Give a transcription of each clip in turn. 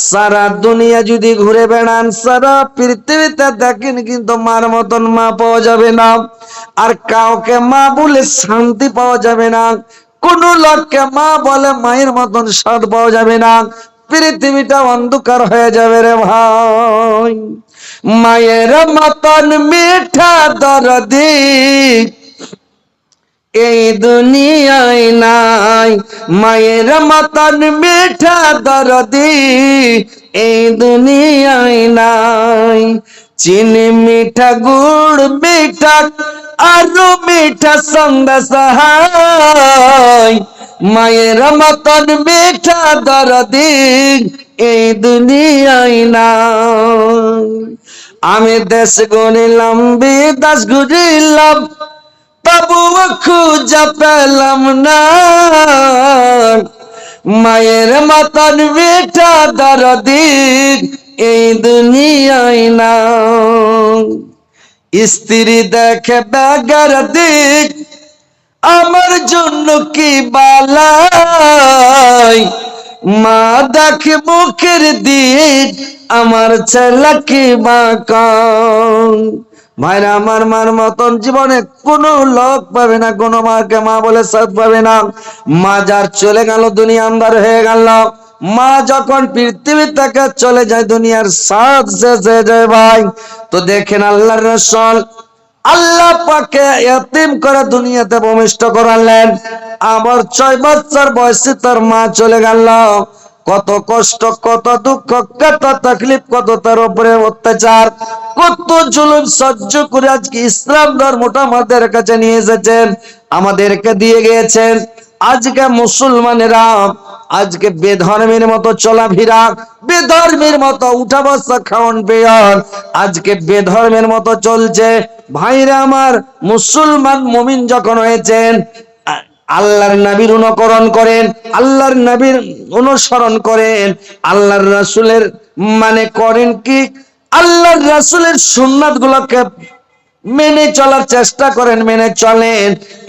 সারা দুনিয়া যদি ঘুরে বেড়ান, সারা পৃথিবীতে দেখেন, কিন্তু মার মতন মা পাওয়া যাবে না। আর কাউকে মা বলে শান্তি পাওয়া যাবে না। কোন লোককে মা বলে মায়ের মতন স্বাদ পাওয়া যাবে না। পৃথিবীটা অন্ধকার হয়ে যাবে রে ভাই। মায়ের মতন মিঠা দরদি এই দুনিয়ায় নাই। মায়ের মতন মিঠা দরদি এই দুনিয়ায় নাই। চিনি মিঠা, গুড় মিঠা, আরো মিঠা সন্দেশ হয়। মায়ের মতন মিঠা দরদি এই দুনিয়ায় নাই। আমি দেশ গড়িলাম, বিদেশ ঘুরিলাম, তবুও খুঁজে পেলাম না মায়ের মতন মিঠা দরদি এই দুনিয়ায় না। স্ত্রী দেখে বেগার দিক, আমার জন্য কি বালাই। মা দেখে মুখের দিক, আমার ছেলে কি বাঁকান। ভাইরা আমার, মার মতন জীবনে কোনো লোক পাবে না, কোনো মাকে মা বলে সাথ পাবে না। মা যার চলে গেল, দুনিয়া আন্ধার হয়ে গেল। মা যখন পৃথিবী থেকে চলে যায়, দুনিয়ার সাথ শেষ হয়ে যায় ভাই। তো দেখেন আল্লাহর রাসূল আল্লাহ পাকে এতিম করে দুনিয়াতে ভূমিষ্ঠ করালেন। আমার 6 বছর বয়সে তার মা চলে গেল। কত কষ্ট, কত দুঃখ, কত তকলিফ, কত তার উপরে অত্যাচার, কত জুলুম সহ্য করে আজকে ইসলাম ধর্মটা আমাদের কাছে নিয়ে এসেছেন, আমাদেরকে দিয়ে গিয়েছেন। আজকে মুসলমানেরা আজকে বেধর্মের মতো চলাফেরা, বেধর্মের মতো উঠা বসা, খাওয়ান পেয়ন আজকে বেধর্মের মতো চলছে। ভাইরা আমার, মুসলমান মুমিন যখন হয়েছেন, আল্লাহর নবীর অনুকরণ করেন, আল্লাহর নবীর অনুসরণ করেন, আল্লাহর রাসূলের মানে করেন কি, আল্লাহর রাসূলের সুন্নাত গুলোকে মেনে চলার চেষ্টা করেন, মেনে চলেন,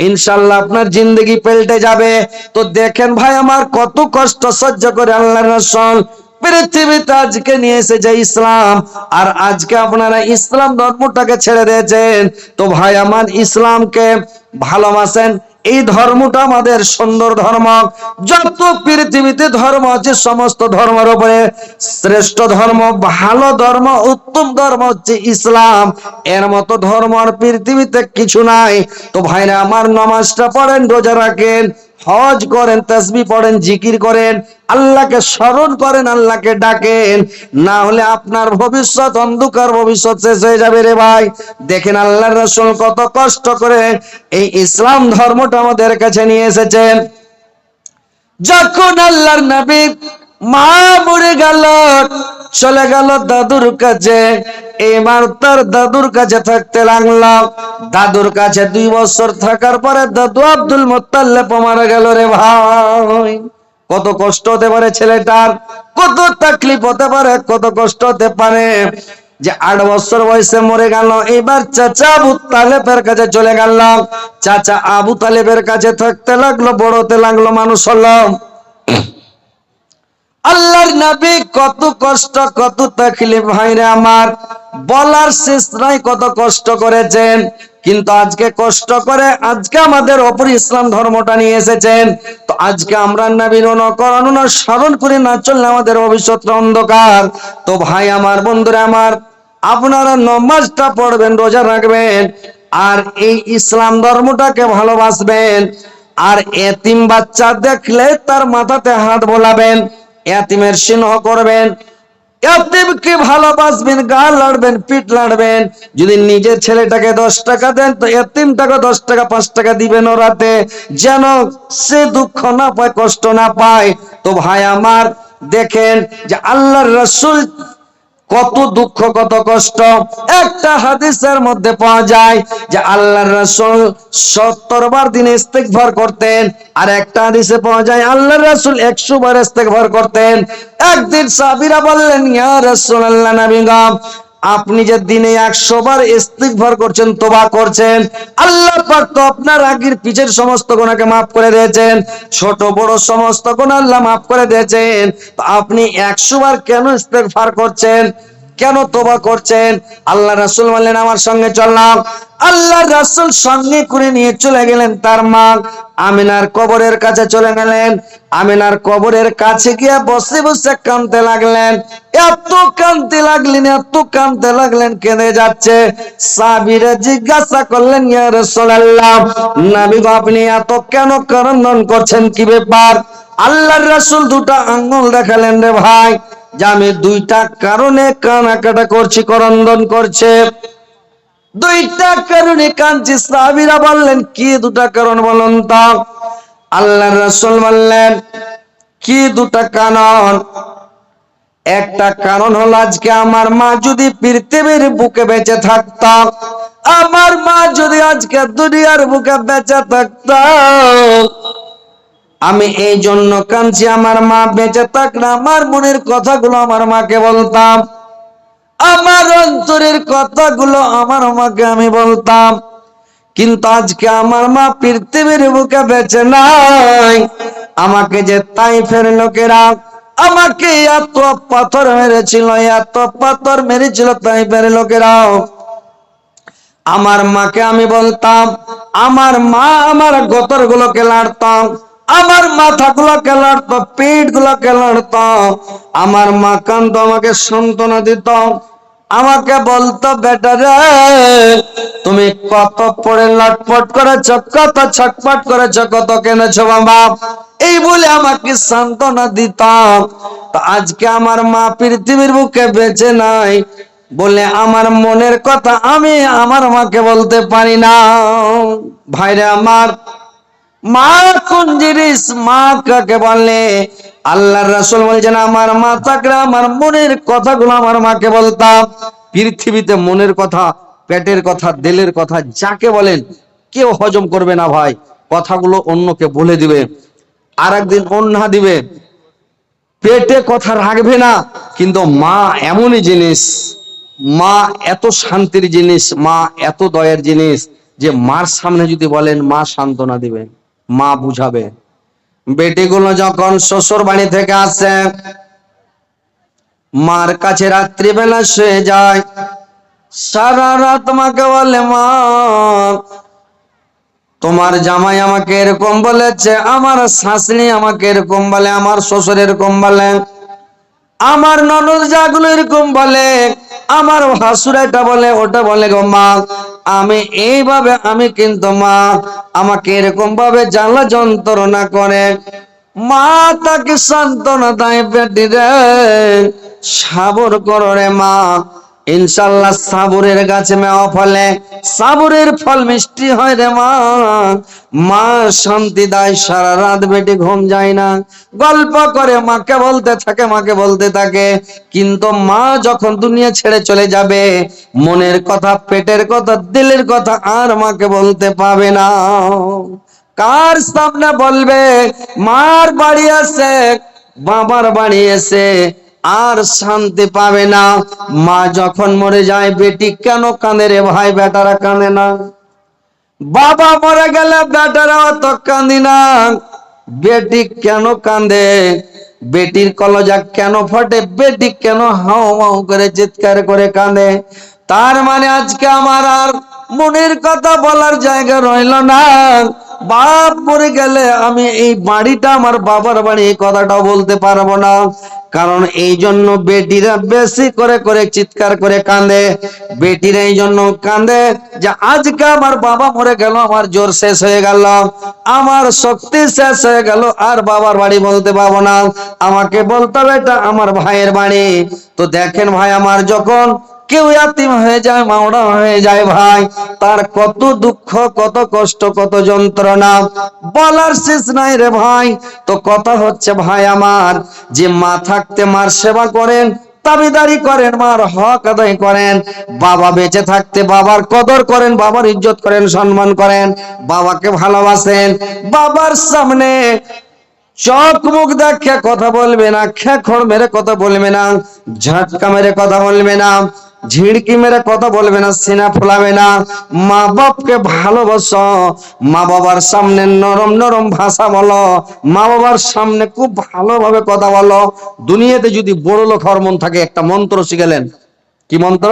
ইনশাআল্লাহ আপনার জিন্দেগি পাল্টে যাবে। তো দেখেন ভাই আমার, কত কষ্ট সহ্য করে আল্লাহর রাসূল পৃথিবীতে আজকে নিয়ে এসেছে ইসলাম। আর আজকে আপনারা ইসলাম ধর্মটাকে ছেড়ে দিয়েছেন। তো ভাই আমার, ইসলামকে ভালোবাসেন। এই ধর্মটা আমাদের সুন্দর ধর্ম। যত পৃথিবীতে ধর্ম আছে, সমস্ত ধর্মের উপরে শ্রেষ্ঠ ধর্ম, ভালো ধর্ম, উত্তম ধর্ম হচ্ছে ইসলাম। এর মতো ধর্ম আর পৃথিবীতে কিছু নাই। তো ভাইরা আমার, নামাজটা পড়েন, রোজা রাখেন, হজ করেন, তাসবিহ পড়েন, জিকির করেন, আল্লাহকে স্মরণ করেন, আল্লাহকে ডাকেন, না হলে আপনার ভবিষ্যৎ অন্ধকার ভবিষ্যৎ শেষ হয়ে যাবে রে ভাই। দেখেন আল্লাহর রাসূল কত কষ্ট করে এই ইসলাম ধর্মটা আমাদের কাছে নিয়ে এসেছেন। যখন আল্লাহর নবী মা মরে গেল, চলে গেল দাদুর কাছে, এবার তার দাদুর কাছে থাকতে লাগলো। দাদুর কাছে 2 বছর থাকার পরে দাদু আব্দুল মুত্তালিব মারা গেল রে ভাই। কত কষ্ট হতে পারে ছেলেটার, কত তাকলিফ হতে পারে, কত কষ্ট হতে পারে যে 8 বছর বয়সে মরে গেল। এবার চাচা আবু তালেবের কাছে চলে গেল। চাচা আবু তালেবের কাছে থাকতে লাগলো, বড় হতে লাগলো, মানুষ হলো। আল্লাহর নবী কত কষ্ট, কত তাকলিফ, ভাইরে আমার বলার শেষ নাই, কত কষ্ট করেছেন। কিন্তু আজকে কষ্ট করে আজকে আমাদের ওপর ইসলাম ধর্মটা নিয়ে এসেছেন। তো আজকে আমরা নবীর অনুকরণ অনুসরণ করে না চললে আমাদের ভবিষ্যৎ অন্ধকার। তো ভাই আমার, বন্ধুরা আমার, আপনারা নামাজটা পড়বেন, রোজা রাখবেন, আর এই ইসলাম ধর্মটাকে ভালোবাসবেন। আর এতিম বাচ্চা দেখলে তার মাথাতে হাত বোলাবেন, এতিমের স্নেহ করবেন, এতিমকে ভালোবাসবেন, গা লাড়বেন, পিঠ লাড়বেন। যদি নিজের ছেলেটাকে 10 টাকা দেন, তো এতিমটাকে 10 টাকা 5 টাকা দিবেন ওরাতে, যেন সে দুঃখ না পায়, কষ্ট না পায়। তো ভাই আমার, দেখেন যে আল্লাহর রাসূল কত দুঃখ, কত কষ্ট। একটা হাদিসের মধ্যে পাওয়া যায় যে আল্লাহর রাসূল 70 বার দিনে ইস্তেগফার করতেন। আর একটা হাদিসে পাওয়া যায় আল্লাহর রাসূল 100 বার ইস্তেগফার করতেন। একদিন সাহাবীরা বললেন, ইয়া রাসূলুল্লাহ, নবী গো, আপনি যে দিনে 100 বার ইস্তিগফার করছেন, তওবা করছেন, আল্লাহ পাক তো আপনার আগের পিছের সমস্ত গুনাহকে maaf করে দিয়েছেন, ছোট বড় সমস্ত গুনাহ আল্লাহ maaf করে দিয়েছেন। তো আপনি 100 বার কেন ইস্তিগফার করছেন, কেন তওবা করছেন? আল্লাহ রাসূল বললেন আমার সঙ্গে চললাম। আল্লাহ রাসূল সঙ্গে করে নিয়ে চলে গেলেন তার মা আমিনার কবরের কাছে চলে গেলেন। আমিনার কবরের কাছে গিয়ে বসে বসে কাঁদতে লাগলেন। এত কাঁদতে লাগলেন, এত কাঁদতে লাগলেন, কেঁদে যাচ্ছে। সাহাবীরা জিজ্ঞাসা করলেন, ইয়া রাসূলুল্লাহ, নবী গো আপনি এত কেন ক্রন্দন করছেন, কি ব্যাপার? আল্লাহর রাসূল দুটো আঙ্গুল দেখালেন, রে ভাই, যে আমি দুইটা কারণে কান্নাকাটা করছি, ক্রন্দন করছে, দুইটা কারণে কাঁদছি। সাহাবীরা বললেন, কি দুটা কারণ বলুন তো? আল্লাহর রাসূল বললেন, কি দুটা কারণ? একটা কারণ হলো, আজকে আমার মা যদি পৃথিবীর বুকে বেঁচে থাকতো, আমার মা যদি আজকে দুনিয়ার বুকে বেঁচে থাকতো, আমি এই জন্য কাঁদছি, আমার মা বেঁচে থাকলে আমার মনের কথাগুলো আমার মাকে বলতাম, আমার অন্তরের কথাগুলো আমার মাকে আমি বলতাম। কিন্তু আজকে আমার মা পৃথিবীর বুকে বেঁচে নাই। আমাকে যে তাইফের লোকেরা আমাকে এত পাথর মেরেছিল, এত পাথর মেরেছিল তাইফের লোকেরাও, আমার মাকে আমি বলতাম, আমার মা আমার গোতর গুলোকে লাড়তাম, আমার মাথা গুলোকে লাড়তো, পেট গুলোকে লাড়তো, আমার মা কান্দতো, আমাকে সান্ত্বনা দিত, আমাকে বলতো, বেটা রে তুমি কত পড়ে লটপট করেছ, কত ছটপট করেছ, কত কেনেছ বাবা, এই বলে আমাকে সান্ত্বনা দিতাম। তো আজকে আমার মা পৃথিবীর বুকে বেঁচে নাই বলে আমার মনের কথা আমি আমার মাকে বলতে পারি না। ভাইরে আমার, মা কোন জিনিস, মা কাকে বলে? আল্লাহর রাসূল বলেছেন, আমার মা থাকলে আমার মনের কথাগুলো আমার মাকে বলতাম। পৃথিবীতে মনের কথা, পেটের কথা, দিলের কথা যাকে বলেন কেউ হজম করবে না ভাই, কথাগুলো অন্যকে বলে দিবে, আর একদিন অন্য দিবে, পেটে কথা রাখবে না। কিন্তু মা এমনই জিনিস, মা এত শান্তির জিনিস, মা এত দয়ার জিনিস, যে মার সামনে যদি বলেন মা সান্ত্বনা দিবে, মা বুঝাবে। বেটিগুলো যখন শ্বশুর বাড়ি থেকে আসে, মার কাছে রাত্রিবেলা শুয়ে যায়, সারা রাত মাকে বলে, মা তোমার জামাই আমাকে এরকম বলেছে, আমার শাশুড়ি আমাকে এরকম বলে, আমার শ্বশুর এরকম বলে, আমার ননদ যাগুলো এরকম বলে, আমার ভাসুর এটা বলে, ওটা বলে, গো মা আমি এইভাবে, আমি কিন্তু মা আমাকে এরকম ভাবে জ্বালা যন্ত্রণা করে। মা তাকে সান্ত্বনা দেয়, বেটি রে সাবর করো রে মা, ইনশাআল্লাহ সাবরের গাছে মেওয়া ফলে, সাবরের ফল মিষ্টি হয় রে মা। মা শান্তি দেয়, সারা রাত বেটি ঘুম যায় না, গল্প করে মাকে বলতে থাকে, মাকে বলতে থাকে। কিন্তু মা যখন দুনিয়া ছেড়ে চলে যাবে, মনের কথা, পেটের কথা, দিলের কথা আর মাকে বলতে পাবে না। কার সামনে বলবে? মার বাড়ি আছে, বাবার বাড়ি এসে আর শান্তি পাবে না। মা যখন মরে যায়, বেটি কেন কাঁদে রে ভাই? বেটারা কাঁদে না? বাবা মরে গেলে বেটারা অত কাঁদি না, বেটি কেন কাঁদে? বেটির কলজা কেন ফটে? বেটি কেন হাও মাও করে চিৎকার করে কাঁদে? তার মানে আজকে আমার আর মনের কথা বলার জায়গা রইল না। বাপ মরে গেলে আমি এই বাড়িটা আমার বাবার বাড়ি, এই কথাটাও বলতে পারবো না। কারণ এই জন্য বেটিরা বেশি করে করে চিৎকার করে কাঁদে। বেটিরা এই জন্য কাঁদে যে আজকে আমার বাবা মরে গেল, আমার জোর শেষ হয়ে গেল, আমার শক্তি শেষ হয়ে গেল, আর বাবার বাড়ি বলতে পারবো না, আমাকে বলতে হবে এটা আমার ভাইয়ের বাড়ি। তো দেখেন ভাই আমার, যখন কেউ ইয়াতিম হয়ে যায়, মাওড়া হয়ে যায় ভাই, তার কত দুঃখ, কত কষ্ট, কত যন্ত্রণা বলার শেষ নাই রে ভাই। তো কথা হচ্ছে ভাই আমার, যে মা থাকতে মার সেবা করেন, দাবিদারি করেন, মার হক আদায় করেন, বাবা বেঁচে থাকতে বাবার কদর করেন, বাবার ইজ্জত করেন, সম্মান করেন, বাবাকে ভালোবাসেন, বাবার সামনে চোখ মুখ দেখে কথা বলবে না, খেখড় মেরে কথা বলবে না, ঝাটকা মেরে কথা বলবে না। ঝিড়কি মেরে কথা বলবে না, সিনা ফোলাবে না। মা বাপকে ভালোবাসো, মা বাবার সামনে নরম নরম ভাষা বলো, মা বাবার সামনে খুব ভালোভাবে কথা বলো। দুনিয়াতে যদি বড় লোক হওয়ার মন থাকে, একটা মন্ত্র শিখেলেন। কি মন্ত্র?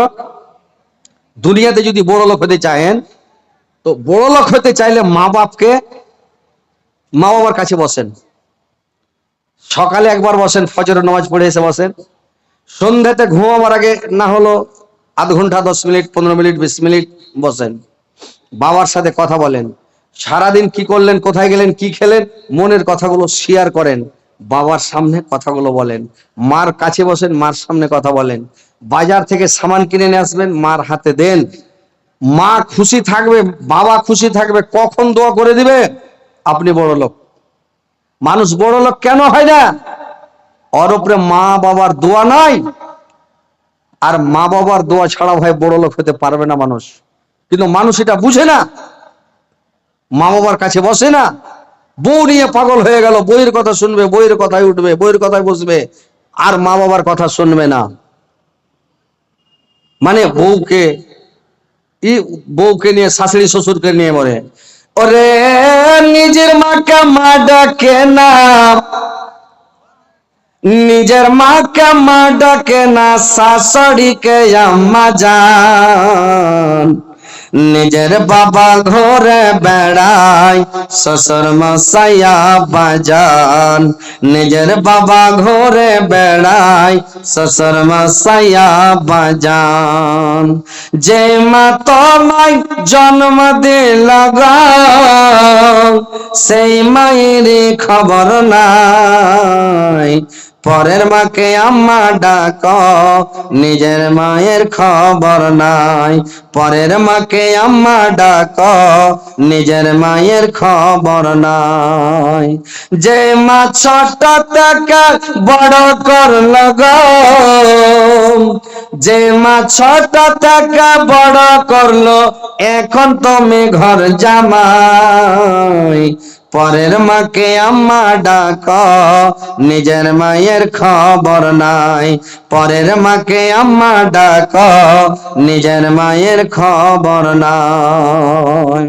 দুনিয়াতে যদি বড় লোক হতে চান, তো বড় লোক হতে চাইলে মা বাবার কাছে বসেন। সকালে একবার বসেন, ফজরের নামাজ পড়ে এসে বসেন। সন্ধ্যাতে ঘুমাবার আগে না হলো আধ ঘন্টা, 10 মিনিট, 15 মিনিট, 20 মিনিট বসেন, বাবার সাথে কথা বলেন। সারাদিন কি করলেন, কোথায় গেলেন, কি খেলেন, মনের কথাগুলো শেয়ার করেন। বাবার সামনে কথাগুলো বলেন। মার কাছে বসেন, মার সামনে কথা বলেন। বাজার থেকে সামান কিনে নিয়ে আসবেন, মার হাতে দেন। মা খুশি থাকবে, বাবা খুশি থাকবে। কখন দোয়া করে দিবে? আপনি বড় লোক। মানুষ বড় লোক কেন হয় না? ওর উপরে মা বাবার দোয়া নাই। আর মা বাবার দোয়া ছাড়া ভাই বড় লোক হতে পারবে না মানুষ। কিন্তু মানুষ এটা বুঝে না, মা বাবার কাছে বসে না। বউ নিয়ে পাগল হয়ে গেল, বইয়ের কথা শুনবে, বইয়ের কথায় উঠবে, বইয়ের কথায় বসবে, আর মা বাবার কথা শুনবে না। মানে বউকে নিয়ে, শাশুড়ি শ্বশুরকে নিয়ে বলে, ওরে নিজের মাকে মা ডাকে না, নিজের মাকে মা ডাকে না, শাশুড়িকে আম্মা জান। নিজের বাবা ঘরে বেড়ায়, শ্বশুর মশাইয়া বাজান। নিজের বাবা ঘরে বেড়ায়, শ্বশুর মশাইয়া বাজান। যে মা তোমায় জন্ম দিল গো, সেই মায়ের খবর নাই। পরের মাকে আম্মা ডাকো, নিজের মায়ের খবর নাই। পরের মাকে আম্মা ডাকো, নিজের মায়ের খবর নাই। যে মা ছোট থেকে বড় করল গো, যে মা ছোট থেকে বড় করলো, এখন তুমি ঘর জামাই। পরের মাকে আম্মা ডাকো, নিজের মায়ের খবর নাই। পরের মাকে আম্মা ডাকো, নিজের মায়ের খবর নাই।